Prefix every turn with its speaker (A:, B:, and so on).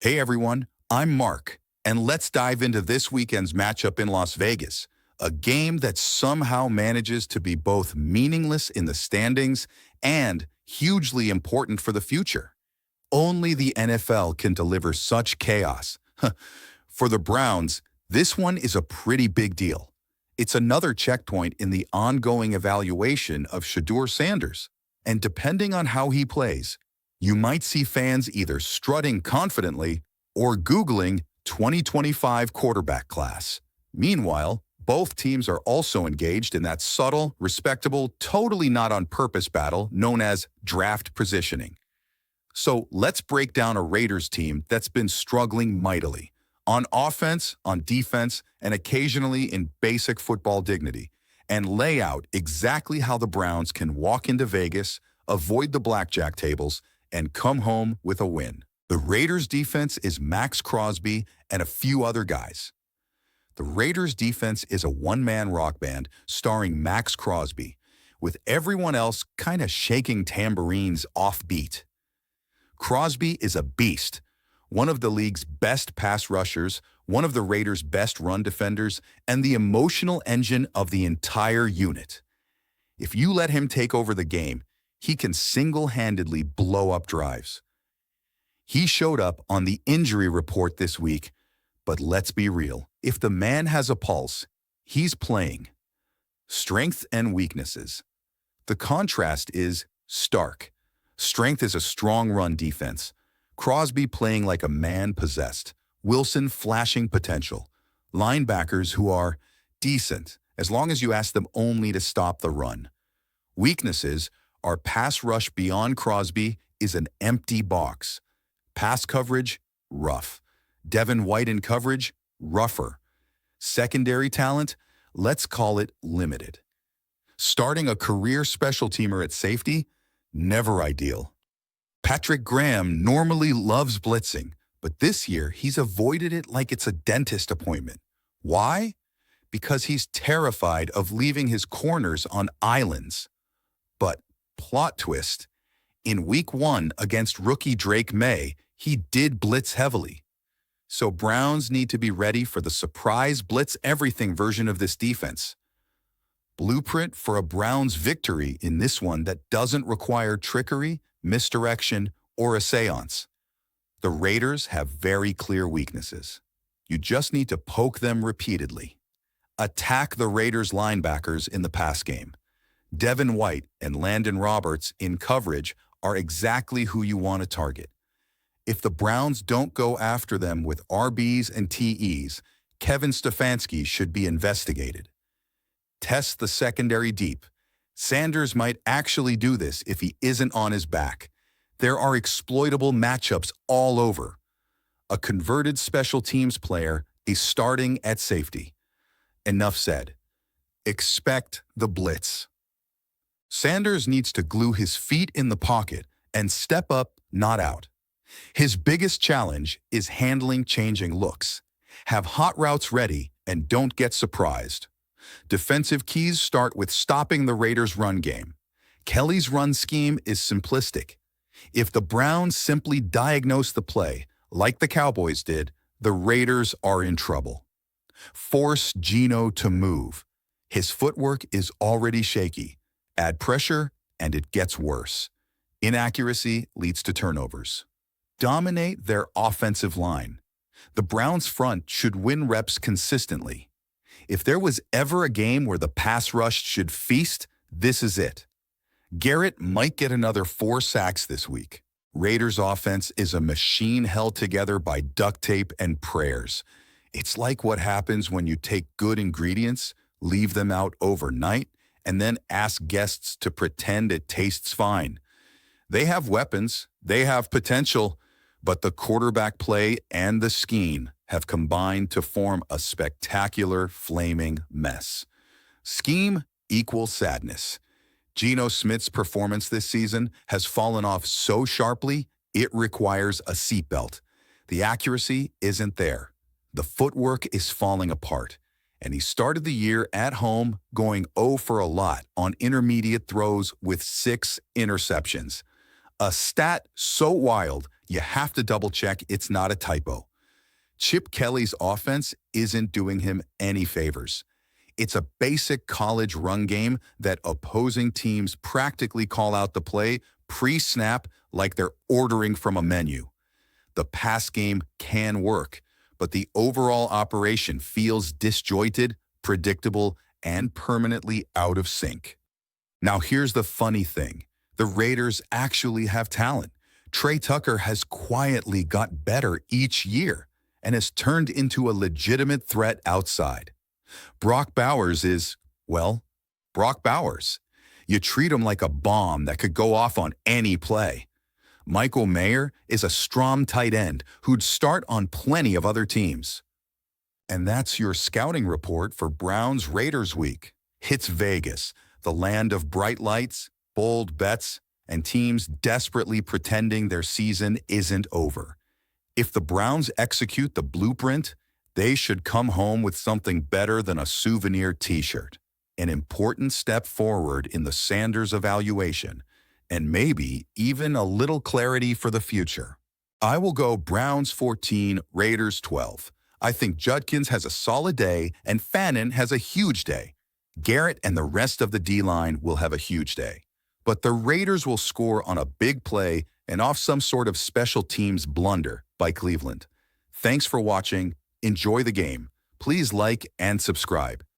A: Hey everyone, I'm Mark, and let's dive into this weekend's matchup in Las Vegas, a game that somehow manages to be both meaningless in the standings and hugely important for the future. Only the NFL can deliver such chaos. For the Browns, this one is a pretty big deal. It's another checkpoint in the ongoing evaluation of Shedeur Sanders, and depending on how he plays, you might see fans either strutting confidently or Googling 2025 quarterback class. Meanwhile, both teams are also engaged in that subtle, respectable, totally not on purpose battle known as draft positioning. So let's break down a Raiders team that's been struggling mightily on offense, on defense, and occasionally in basic football dignity, and lay out exactly how the Browns can walk into Vegas, avoid the blackjack tables, and come home with a win. The Raiders' defense is Max Crosby and a few other guys. The Raiders' defense is a one-man rock band starring Max Crosby, with everyone else kind of shaking tambourines offbeat. Crosby is a beast, one of the league's best pass rushers, one of the Raiders' best run defenders, and the emotional engine of the entire unit. If you let him take over the game, he can single-handedly blow up drives. He showed up on the injury report this week, but let's be real. If the man has a pulse, he's playing. Strengths and weaknesses. The contrast is stark. Strength is a strong run defense. Crosby playing like a man possessed. Wilson flashing potential. Linebackers who are decent, as long as you ask them only to stop the run. Weaknesses are pass rush beyond Crosby is an empty box. Pass coverage, rough. Devin White in coverage, rougher. Secondary talent, let's call it limited. Starting a career special teamer at safety, never ideal. Patrick Graham normally loves blitzing, but this year he's avoided it like it's a dentist appointment. Why? Because he's terrified of leaving his corners on islands. But plot twist, in week 1 against rookie Drake May, he did blitz heavily. So Browns need to be ready for the surprise blitz everything version of this defense. Blueprint for a Browns victory in this one that doesn't require trickery, misdirection, or a seance. The Raiders have very clear weaknesses. You just need to poke them repeatedly. Attack the Raiders linebackers in the pass game. Devin White and Landon Roberts in coverage are exactly who you want to target. If the Browns don't go after them with RBs and TEs, Kevin Stefanski should be investigated. Test the secondary deep. Sanders might actually do this if he isn't on his back. There are exploitable matchups all over. A converted special teams player is starting at safety. Enough said. Expect the blitz. Sanders needs to glue his feet in the pocket and step up, not out. His biggest challenge is handling changing looks. Have hot routes ready and don't get surprised. Defensive keys start with stopping the Raiders' run game. Kelly's run scheme is simplistic. If the Browns simply diagnose the play, like the Cowboys did, the Raiders are in trouble. Force Geno to move. His footwork is already shaky. Add pressure, and it gets worse. Inaccuracy leads to turnovers. Dominate their offensive line. The Browns' front should win reps consistently. If there was ever a game where the pass rush should feast, this is it. Garrett might get another 4 sacks this week. Raiders' offense is a machine held together by duct tape and prayers. It's like what happens when you take good ingredients, leave them out overnight, and then ask guests to pretend it tastes fine. They have weapons, they have potential, but the quarterback play and the scheme have combined to form a spectacular, flaming mess. Scheme equals sadness. Geno Smith's performance this season has fallen off so sharply, it requires a seatbelt. The accuracy isn't there. The footwork is falling apart. And he started the year at home going 0 for a lot on intermediate throws with 6 interceptions. A stat so wild, you have to double-check it's not a typo. Chip Kelly's offense isn't doing him any favors. It's a basic college run game that opposing teams practically call out the play pre-snap like they're ordering from a menu. The pass game can work, but the overall operation feels disjointed, predictable, and permanently out of sync. Now here's the funny thing. The Raiders actually have talent. Trey Tucker has quietly got better each year and has turned into a legitimate threat outside. Brock Bowers is, well, Brock Bowers. You treat him like a bomb that could go off on any play. Michael Mayer is a strong tight end who'd start on plenty of other teams. And that's your scouting report for Browns-Raiders week. It's Vegas, the land of bright lights, bold bets, and teams desperately pretending their season isn't over. If the Browns execute the blueprint, they should come home with something better than a souvenir t-shirt, an important step forward in the Sanders evaluation, and maybe even a little clarity for the future. I will go Browns 14, Raiders 12. I think Judkins has a solid day and Fannin has a huge day. Garrett and the rest of the D-line will have a huge day. But the Raiders will score on a big play and off some sort of special teams blunder by Cleveland. Thanks for watching. Enjoy the game. Please like and subscribe.